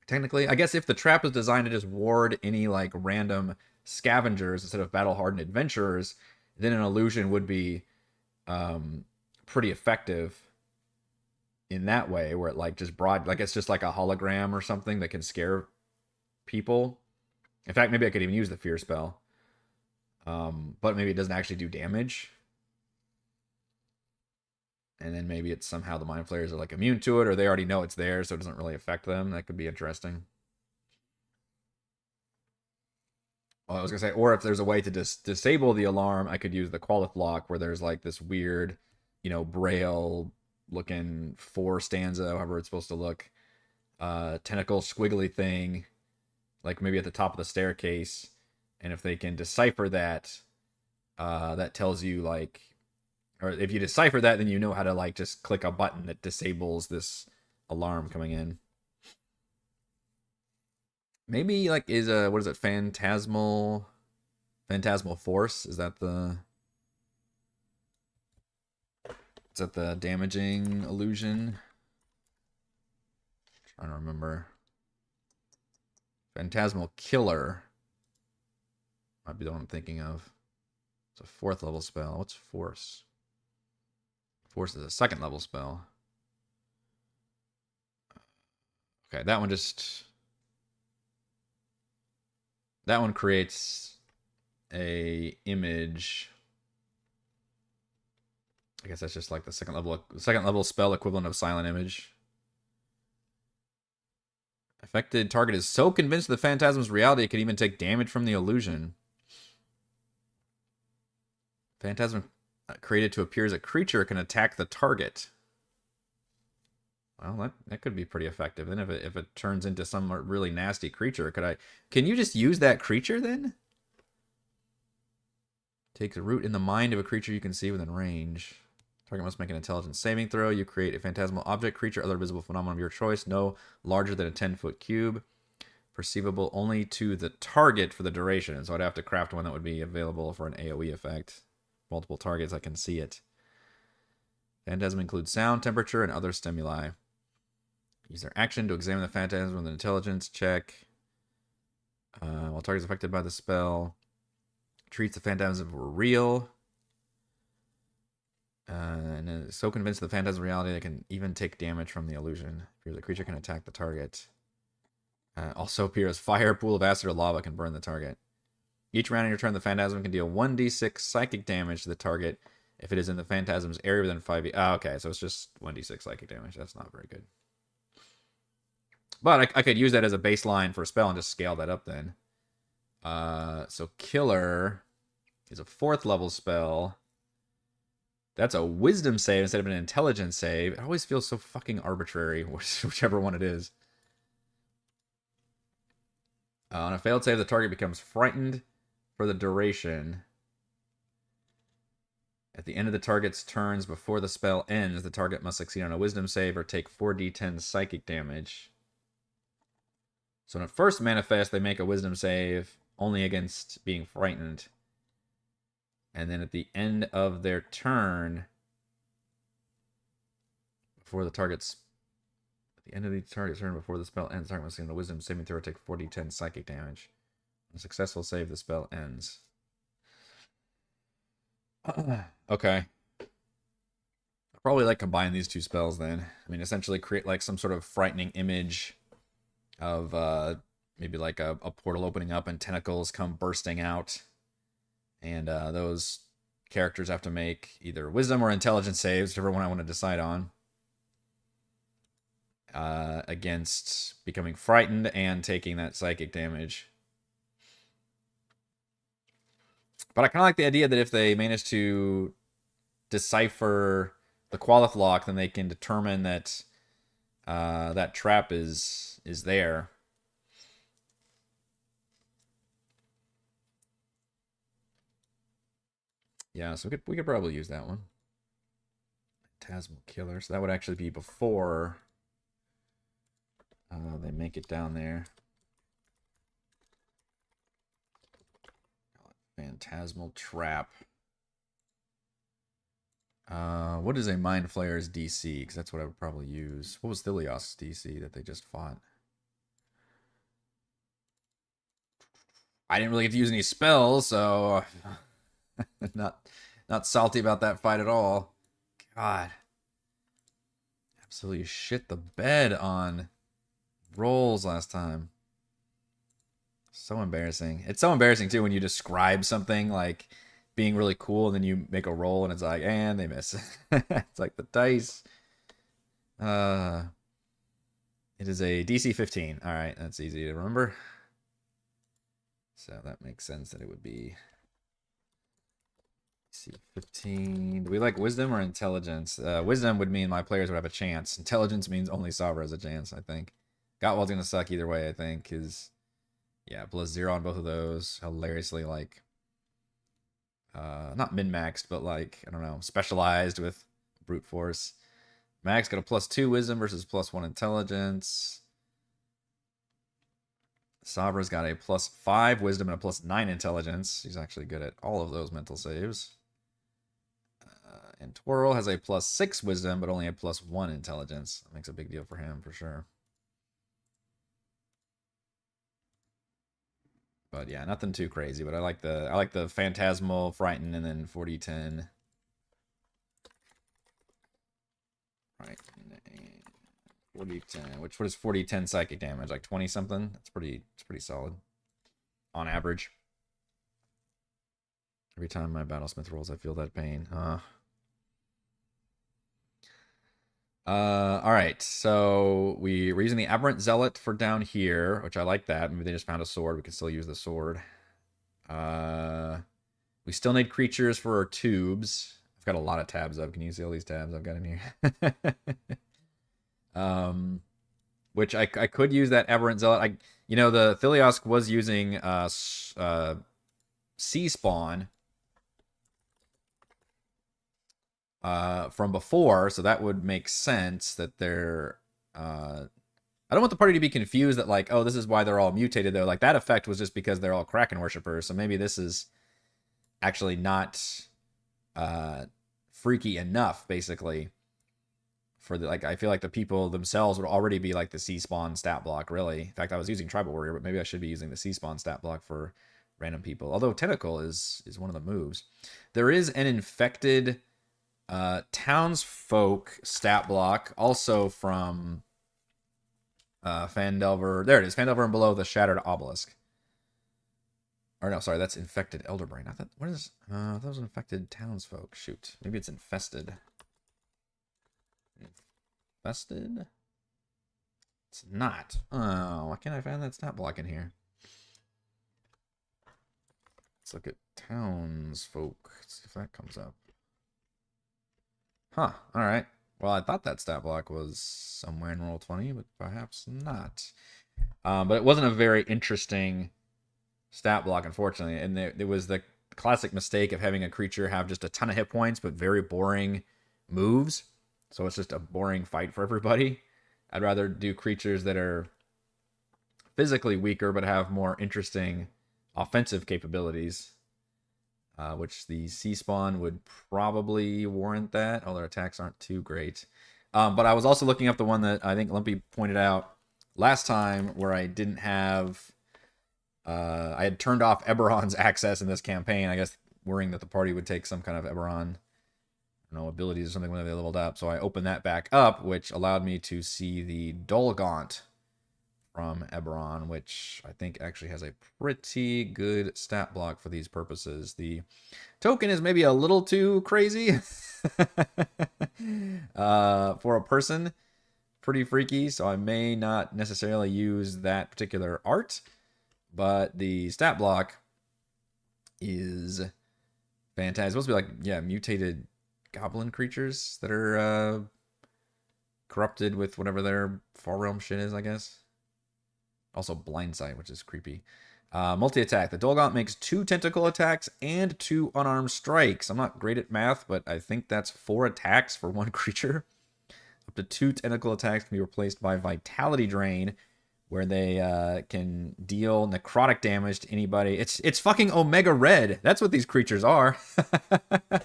Technically, I guess if the trap is designed to just ward any like random scavengers instead of battle-hardened adventurers, then an illusion would be pretty effective in that way, where it like just broad, like it's just like a hologram or something that can scare people. In fact, maybe I could even use the fear spell, but maybe it doesn't actually do damage. And then maybe it's somehow the mind flayers are like immune to it, or they already know it's there, so it doesn't really affect them. That could be interesting. Oh, I was gonna say, or if there's a way to disable the alarm, I could use the Qualith lock, where there's like this weird, braille looking 4 stanza, however it's supposed to look, tentacle squiggly thing, like maybe at the top of the staircase. And if they can decipher that, that tells you like, or if you decipher that, then you know how to like just click a button that disables this alarm coming in. Maybe like is what is it, phantasmal force? Is that the damaging illusion? I'm trying to remember. Phantasmal killer might be the one I'm thinking of. It's a 4th level spell. What's force? Force is a 2nd level spell. Okay, that one creates a image. I guess that's just like the second level spell equivalent of silent image. Affected target is so convinced of the phantasm's reality it can even take damage from the illusion. Phantasm created to appear as a creature can attack the target. Well, that could be pretty effective. Then if it turns into some really nasty creature, can you just use that creature then? Takes root in the mind of a creature you can see within range. Target must make an intelligence saving throw. You create a phantasmal object, creature, other visible phenomenon of your choice, no larger than a 10-foot cube. Perceivable only to the target for the duration. So I'd have to craft one that would be available for an AoE effect. Multiple targets, I can see it. Phantasm includes sound, temperature, and other stimuli. Use their action to examine the phantasm with an intelligence check. While targets affected by the spell, treats the phantasm as real. And is so convinced of the phantasm reality they can even take damage from the illusion. If the creature can attack the target. Also appears fire, pool of acid, or lava can burn the target. Each round in your turn, the phantasm can deal 1d6 psychic damage to the target if it is in the phantasm's area within 5 feet. Okay, so it's just 1d6 psychic damage. That's not very good. But I could use that as a baseline for a spell and just scale that up then. So Killer is a 4th level spell. That's a wisdom save instead of an intelligence save. It always feels so fucking arbitrary, whichever one it is. On a failed save, the target becomes frightened for the duration. At the end of the target's turns before the spell ends, the target must succeed on a wisdom save or take 4d10 psychic damage. So when it first manifests, they make a wisdom save only against being frightened. And then at the end of their turn, before the target's... At the end of the target's turn before the spell ends, the target must succeed on a wisdom saving throw or take 4d10 psychic damage. A successful save, the spell ends. Okay. I'll probably like combine these two spells then. I mean, essentially create like some sort of frightening image of maybe like a portal opening up and tentacles come bursting out. And those characters have to make either wisdom or intelligence saves, whichever one I want to decide on, against becoming frightened and taking that psychic damage. But I kind of like the idea that if they manage to decipher the Qualith lock, then they can determine that that trap is there. Yeah, so we could probably use that one. Phantasmal Killer. So that would actually be before they make it down there. Phantasmal Trap. What is a Mind Flayer's DC? Because that's what I would probably use. What was Thilios' DC that they just fought? I didn't really get to use any spells, so not salty about that fight at all. God. Absolutely shit the bed on rolls last time. So embarrassing. It's so embarrassing too when you describe something like being really cool and then you make a roll and it's like, and they miss. It's like the dice. It is a DC 15. All right, that's easy to remember. So that makes sense that it would be DC 15. Do we like wisdom or intelligence? Wisdom would mean my players would have a chance. Intelligence means only Sabra has a chance, I think. Gottwald's gonna suck either way, I think, because yeah, +0 on both of those. Hilariously, like, not min-maxed, but like, I don't know, specialized with brute force. Max got a +2 wisdom versus +1 intelligence. Sabra's got a +5 wisdom and a +9 intelligence. He's actually good at all of those mental saves. And Twirl has a +6 wisdom, but only a +1 intelligence. That makes a big deal for him, for sure. But yeah, nothing too crazy. But I like the Phantasmal, Frighten, and then 40-10. Right. 40-10. What is 40-10 psychic damage? Like 20 something? It's pretty solid. On average. Every time my Battlesmith rolls, I feel that pain. Alright, so we're using the Aberrant Zealot for down here, which I like that. Maybe they just found a sword. We can still use the sword. We still need creatures for our tubes. I've got a lot of tabs up. Can you see all these tabs I've got in here? Which I could use that Aberrant Zealot. The Thilios was using Sea Spawn from before, so that would make sense that they're I don't want the party to be confused that like, oh, this is why they're all mutated though. Like that effect was just because they're all Kraken worshippers, so maybe this is actually not freaky enough, basically. For the I feel like the people themselves would already be like the Sea Spawn stat block, really. In fact, I was using Tribal Warrior, but maybe I should be using the Sea Spawn stat block for random people. Although Tentacle is one of the moves. There is an infected townsfolk stat block, also from Phandelver. There it is, Phandelver and below the Shattered Obelisk. Or no, sorry, that's infected Elderbrain. I thought, what is? That was infected townsfolk. Shoot, maybe it's infested. Infested? It's not. Oh, why can't I find that stat block in here? Let's look at townsfolk. Let's see if that comes up. Huh, alright. Well, I thought that stat block was somewhere in Roll20, but perhaps not. But it wasn't a very interesting stat block, unfortunately. And there was the classic mistake of having a creature have just a ton of hit points, but very boring moves. So it's just a boring fight for everybody. I'd rather do creatures that are physically weaker, but have more interesting offensive capabilities. Which the Sea Spawn would probably warrant that, although their attacks aren't too great. But I was also looking up the one that I think Lumpy pointed out last time, where I didn't have I had turned off Eberron's access in this campaign, I guess worrying that the party would take some kind of Eberron, abilities or something when they leveled up. So I opened that back up, which allowed me to see the Dolgaunt from Eberron, which I think actually has a pretty good stat block for these purposes. The token is maybe a little too crazy for a person. Pretty freaky, so I may not necessarily use that particular art, but the stat block is fantastic. It's supposed to be like, yeah, mutated goblin creatures that are corrupted with whatever their far realm shit is, I guess. Also blind sight, which is creepy. Multi-attack. The Dolgaunt makes 2 tentacle attacks and 2 unarmed strikes. I'm not great at math, but I think that's 4 attacks for 1 creature. Up to 2 tentacle attacks can be replaced by Vitality Drain, where they can deal necrotic damage to anybody. It's fucking Omega Red. That's what these creatures are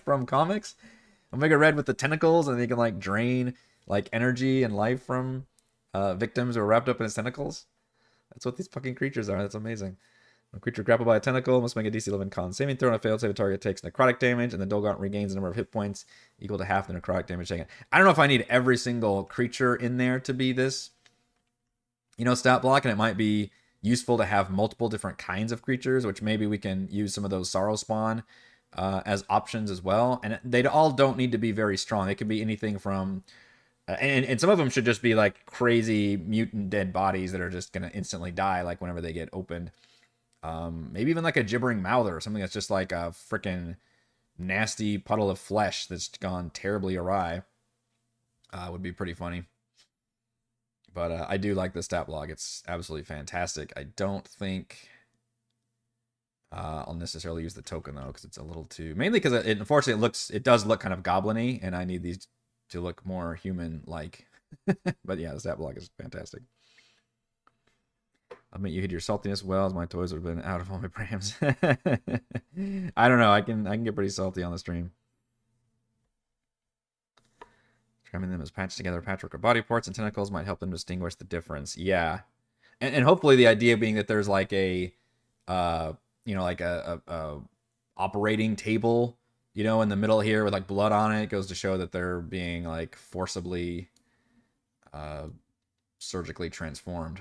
from comics. Omega Red with the tentacles, and they can like drain like energy and life from victims who are wrapped up in its tentacles. That's what these fucking creatures are. That's amazing. A creature grappled by a tentacle must make a DC 11 con saving throw. On a failed save, a target takes necrotic damage, and the Dolgaunt regains the number of hit points equal to half the necrotic damage taken. I don't know if I need every single creature in there to be this, stat block, and it might be useful to have multiple different kinds of creatures, which maybe we can use some of those Sorrow Spawn as options as well. And they all don't need to be very strong. They can be anything from... and some of them should just be like crazy mutant dead bodies that are just going to instantly die, like whenever they get opened. Maybe even like a gibbering mouther or something that's just like a freaking nasty puddle of flesh that's gone terribly awry. Would be pretty funny. But I do like the stat block. It's absolutely fantastic. I don't think I'll necessarily use the token though, because it's a little too... Mainly because unfortunately it does look kind of goblin-y, and I need these to look more human-like. But yeah, the stat block is fantastic. I admit you hid your saltiness well, as my toys would have been out of all my prams. I don't know. I can get pretty salty on the stream. Describing them as patched together patchwork of body parts and tentacles might help them distinguish the difference. Yeah. And hopefully the idea being that there's like a like a operating table, in the middle here with like blood on it. It goes to show that they're being like forcibly surgically transformed.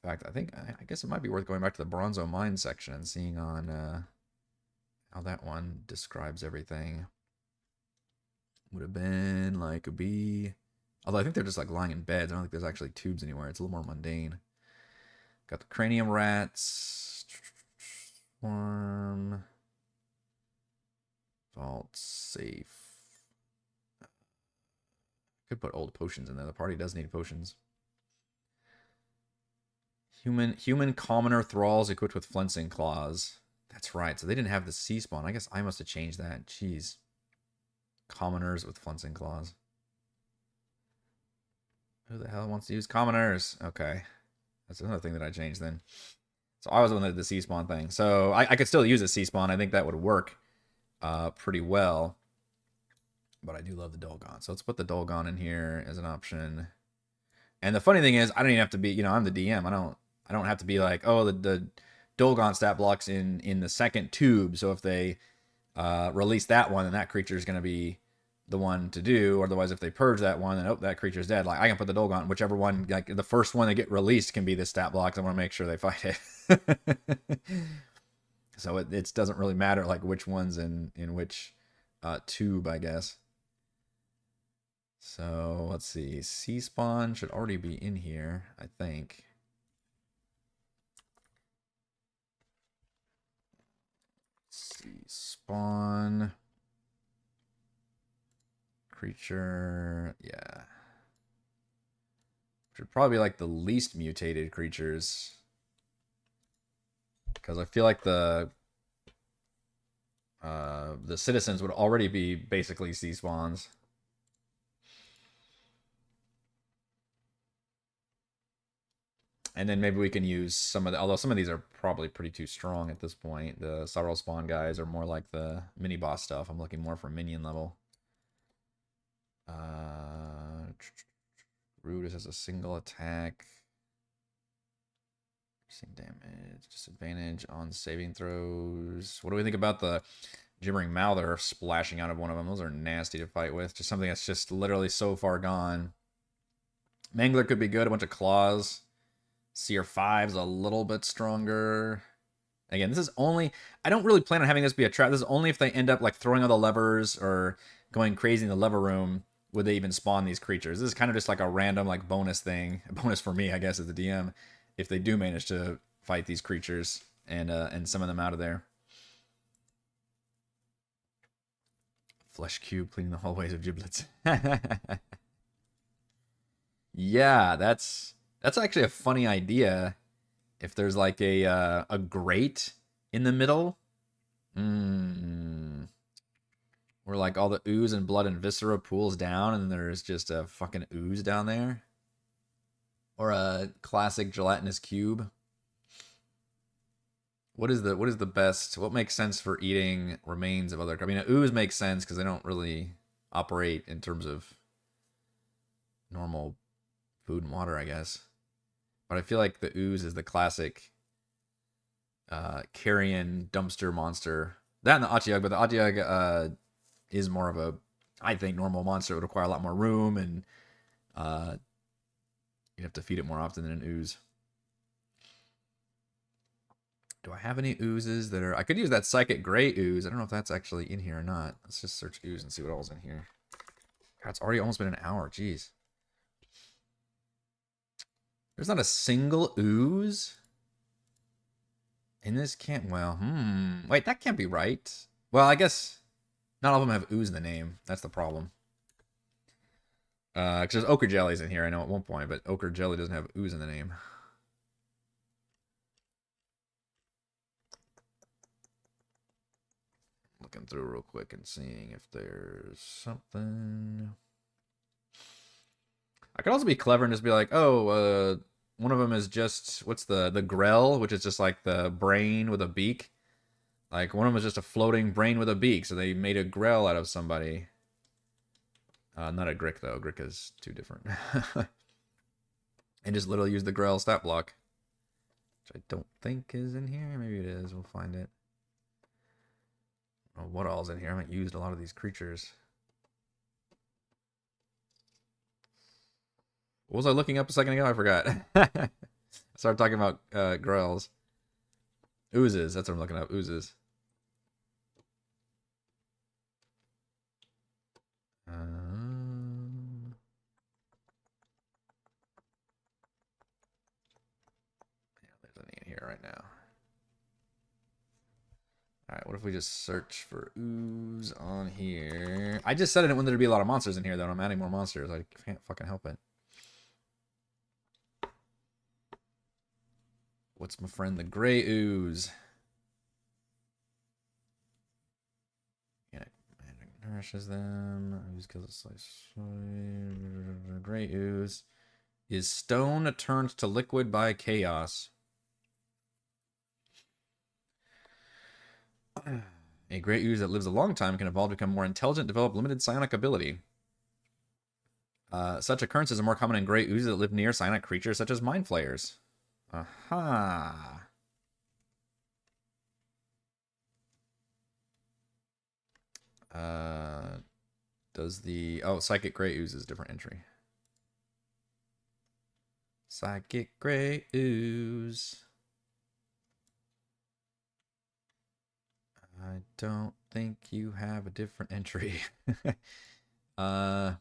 In fact, I guess it might be worth going back to the Bronzo Mine section and seeing on how that one describes everything. Would have been like a bee. Although I think they're just like lying in beds. I don't think there's actually tubes anywhere. It's a little more mundane. Got the cranium rats. Swarm. Vault safe. Could put old potions in there. The party does need potions. Human commoner thralls equipped with flensing claws. That's right. So they didn't have the sea spawn. I guess I must have changed that. Jeez. Commoners with flensing claws. Who the hell wants to use commoners? Okay. That's another thing that I changed then. So I was the one that did the sea spawn thing. So I could still use a sea spawn. I think that would work pretty well. But I do love the Dolgaunt. So let's put the Dolgaunt in here as an option. And the funny thing is, I don't even have to be, I'm the DM. I don't have to be like, oh, the Dolgaunt stat blocks in the second tube. So if they release that one, then that creature is going to be the one to do. Otherwise, if they purge that one, then that creature's dead. Like I can put the Dolgaunt, whichever one, like the first one that get released can be the stat block. I want to make sure they fight it. So it doesn't really matter like which one's in which tube, I guess. So let's see. Sea spawn should already be in here, I think. Sea spawn. Creature, yeah. Should probably be like the least mutated creatures. Because I feel like the citizens would already be basically sea spawns. And then maybe we can use some of the... Although some of these are probably pretty too strong at this point. The Sorrow Spawn guys are more like the mini-boss stuff. I'm looking more for minion level. Rudis has a single attack. Damage, disadvantage on saving throws. What do we think about the Gibbering Mouther splashing out of one of them? Those are nasty to fight with. Just something that's just literally so far gone. Mangler could be good. A bunch of claws. Seer 5's a little bit stronger. Again, this is only... I don't really plan on having this be a trap. This is only if they end up like throwing all the levers or going crazy in the lever room would they even spawn these creatures. This is kind of just like a random like bonus thing. A bonus for me, I guess, as the DM. If they do manage to fight these creatures and summon them out of there. Flesh cube cleaning the hallways of giblets. Yeah, that's actually a funny idea. If there's like a grate in the middle, where like all the ooze and blood and viscera pools down, and there's just a fucking ooze down there, or a classic gelatinous cube. What is the best? What makes sense for eating remains of other? I mean, ooze makes sense because they don't really operate in terms of normal food and water, I guess. But I feel like the ooze is the classic carrion dumpster monster. That and the Otyugh, but the Otyugh is more of a, I think, normal monster. It would require a lot more room, and you'd have to feed it more often than an ooze. Do I have any oozes that are... I could use that Psychic Gray ooze. I don't know if that's actually in here or not. Let's just search ooze and see what all's in here. God, it's already almost been an hour. Jeez. There's not a single ooze in this camp. Well, wait, that can't be right. Well, I guess not all of them have ooze in the name. That's the problem. Because there's ochre jellies in here, I know at one point, but ochre jelly doesn't have ooze in the name. Looking through real quick and seeing if there's something. I could also be clever and just be like, oh, one of them is just, what's the Grell, which is just like the brain with a beak. Like, one of them is just a floating brain with a beak, so they made a Grell out of somebody. Not a Grick, though. Grick is too different. And just literally use the Grell stat block. Which I don't think is in here. Maybe it is. We'll find it. I don't know what all's in here. I haven't used a lot of these creatures. What was I looking up a second ago? I forgot. I started talking about Grells. Oozes. That's what I'm looking up. Oozes. Yeah, there's any in here right now. Alright, what if we just search for ooze on here? I just said I didn't want there to be a lot of monsters in here, though, and I'm adding more monsters. I can't fucking help it. What's my friend the gray ooze? Yeah, it nourishes them. Ooze kills a slice. Gray ooze is stone turned to liquid by chaos. A gray ooze that lives a long time can evolve to become more intelligent, develop limited psionic ability. Such occurrences are more common in gray oozes that live near psionic creatures such as mind flayers. Aha. Does the... Oh, Psychic Gray Ooze is a different entry. Psychic Gray Ooze. I don't think you have a different entry. Gray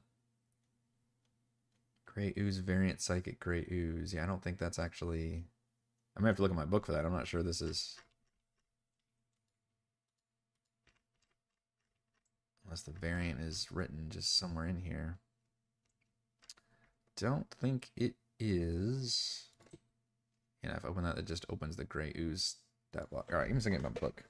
Ooze variant Psychic Gray Ooze. Yeah, I don't think that's actually... I might have to look at my book for that. I'm not sure this is... Unless the variant is written just somewhere in here. Don't think it is. Yeah, if I open that, it just opens the Gray Ooze stat block. Alright, give me a second about my book.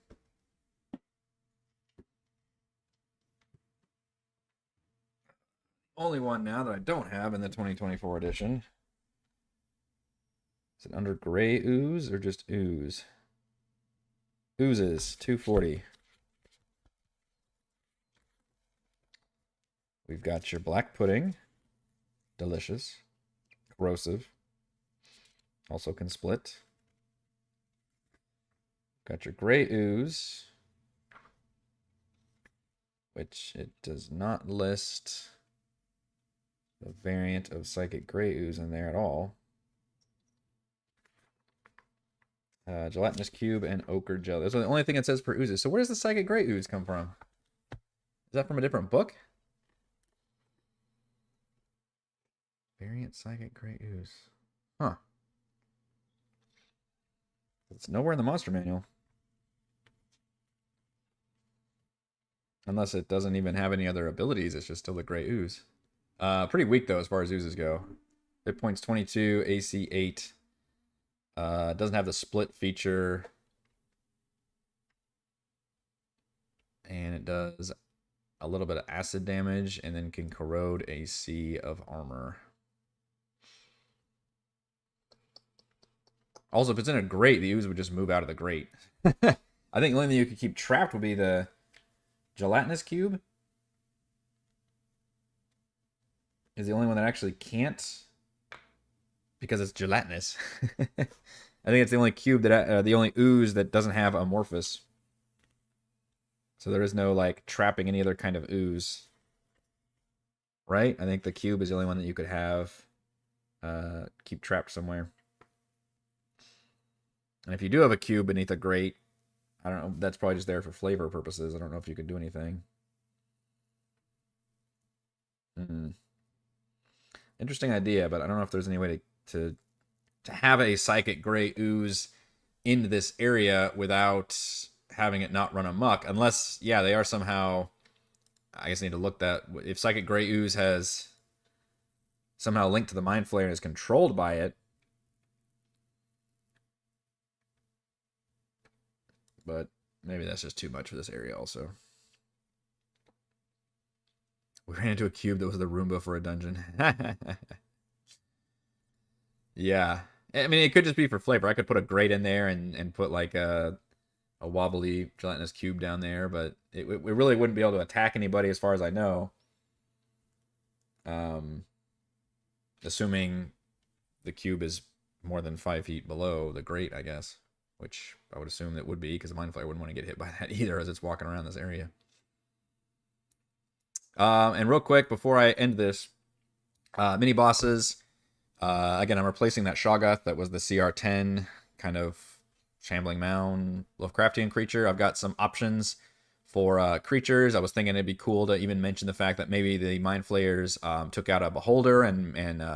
Only one now that I don't have in the 2024 edition. Is it under Gray Ooze or just Ooze? Oozes, 240. We've got your black pudding. Delicious. Corrosive. Also can split. Got your Gray Ooze, which it does not list the variant of Psychic Gray Ooze in there at all. Gelatinous Cube and Ochre Gel. Those are the only thing it says for oozes. So where does the Psychic Gray Ooze come from? Is that from a different book? Variant Psychic Gray Ooze. Huh. It's nowhere in the monster manual. Unless it doesn't even have any other abilities. It's just still the Gray Ooze. Pretty weak, though, as far as oozes go. Hit points 22, AC 8. Doesn't have the split feature. And it does a little bit of acid damage and then can corrode a sea of armor. Also, if it's in a grate, the ooze would just move out of the grate. I think the only thing you could keep trapped would be the gelatinous cube. Is the only one that actually can't, because it's gelatinous. I think it's the only cube that the only ooze that doesn't have amorphous. So there is no like trapping any other kind of ooze, right? I think the cube is the only one that you could have keep trapped somewhere. And if you do have a cube beneath a grate, I don't know, that's probably just there for flavor purposes. I don't know if you could do anything. Interesting idea, but I don't know if there's any way to have a Psychic Gray Ooze in this area without having it not run amok. Unless, yeah, they are somehow... I guess I need to look that... If Psychic Gray Ooze has somehow linked to the Mind Flayer and is controlled by it. But maybe that's just too much for this area also. We ran into a cube that was the Roomba for a dungeon. Yeah. I mean, it could just be for flavor. I could put a grate in there and put like a wobbly gelatinous cube down there, but it really wouldn't be able to attack anybody as far as I know. Assuming the cube is more than 5 feet below the grate, I guess. Which I would assume it would be, because the Mind Flayer wouldn't want to get hit by that either as it's walking around this area. And real quick, before I end this, mini bosses. Again, I'm replacing that Shoggoth that was the CR10 kind of shambling mound Lovecraftian creature. I've got some options for creatures. I was thinking it'd be cool to even mention the fact that maybe the Mind Flayers took out a Beholder and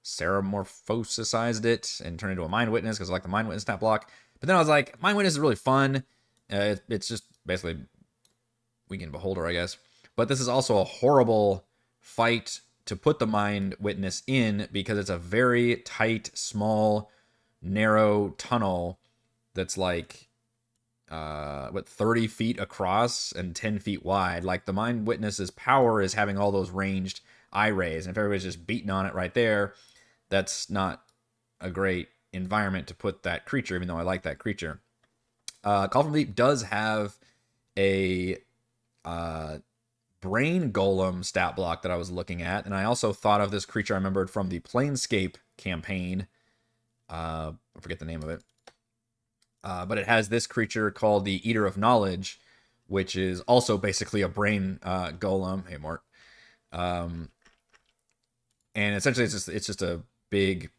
Ceramorphosized it and turned into a Mind Witness, because I like the Mind Witness stat block. But then I was like, Mind Witness is really fun. It's just basically weakened Beholder, I guess. But this is also a horrible fight to put the Mind Witness in, because it's a very tight, small, narrow tunnel that's like, 30 feet across and 10 feet wide. Like, the Mind Witness's power is having all those ranged eye rays, and if everybody's just beating on it right there, that's not a great environment to put that creature, even though I like that creature. Call from Deep does have a Brain Golem stat block that I was looking at, and I also thought of this creature I remembered from the Planescape campaign. I forget the name of it. But it has this creature called the Eater of Knowledge, which is also basically a brain golem. Hey, Mort. And essentially it's just a big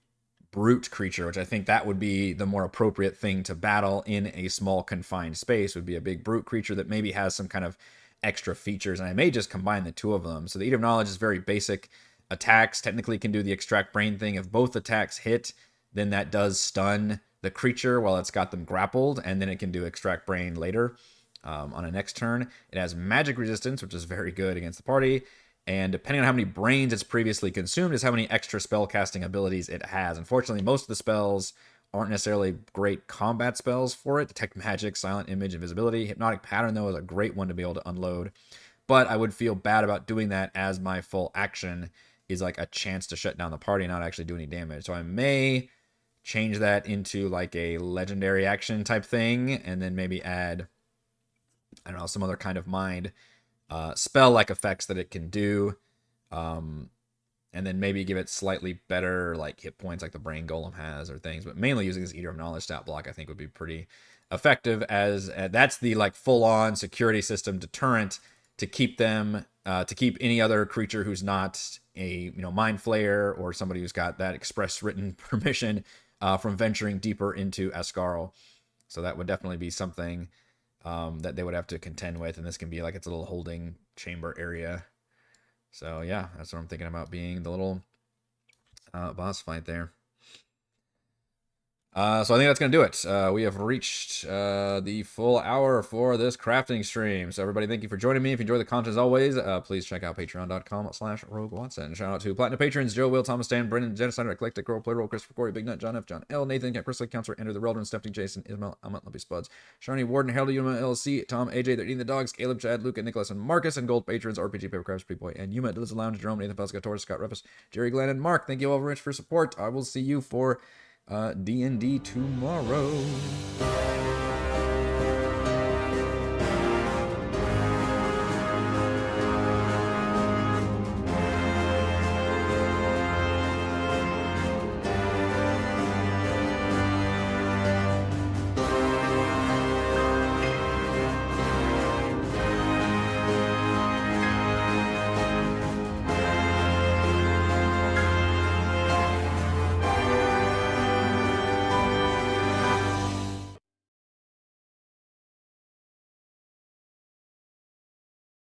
brute creature, which I think that would be the more appropriate thing to battle in a small confined space, would be a big brute creature that maybe has some kind of extra features, and I may just combine the two of them. So the Eater of Knowledge is very basic attacks, technically can do the extract brain thing. If both attacks hit, then that does stun the creature while it's got them grappled, and then it can do extract brain later on a next turn. It has magic resistance, which is very good against the party, and depending on how many brains it's previously consumed is how many extra spell casting abilities it has. Unfortunately, most of the spells aren't necessarily great combat spells for it. Detect Magic, Silent Image, Invisibility. Hypnotic Pattern, though, is a great one to be able to unload. But I would feel bad about doing that as my full action is like a chance to shut down the party and not actually do any damage. So I may change that into like a legendary action type thing, and then maybe add, I don't know, some other kind of mind spell-like effects that it can do. And then maybe give it slightly better like hit points like the Brain Golem has or things. But mainly using this Eater of Knowledge stat block I think would be pretty effective as that's the like full on security system deterrent to keep them to keep any other creature who's not a mind flayer or somebody who's got that express written permission from venturing deeper into Ascarl. So that would definitely be something that they would have to contend with, and this can be like its a little holding chamber area. So yeah, that's what I'm thinking about being the little boss fight there. So I think that's going to do it. We have reached the full hour for this crafting stream. So everybody, thank you for joining me. If you enjoy the content as always, please check out patreon.com/RogueWatson. Shout out to Platinum patrons, Joe, Will, Thomas, Dan, Brendan, Genocide, Eclectic, Girl, Playroll, Christopher, Corey, Big Nut, John F, John L, Nathan, Cat, Chris, Counselor, Andrew, the Reldon, Stephanie, Jason, Ismail, Amat, Lumpy Spuds, Sharni, Warden, Harold, Yuma, LLC, Tom, AJ, They're Eating the Dogs, Caleb, Chad, Luke, and Nicholas, and Marcus, and Gold patrons, RPG, Papercrafts, Boy, and Yuma, Deliza Lounge, Jerome, Nathan, Pesca, Torres, Scott, Repus, Jerry, Glenn, and Mark. Thank you all very much for support. I will see you for D&D tomorrow.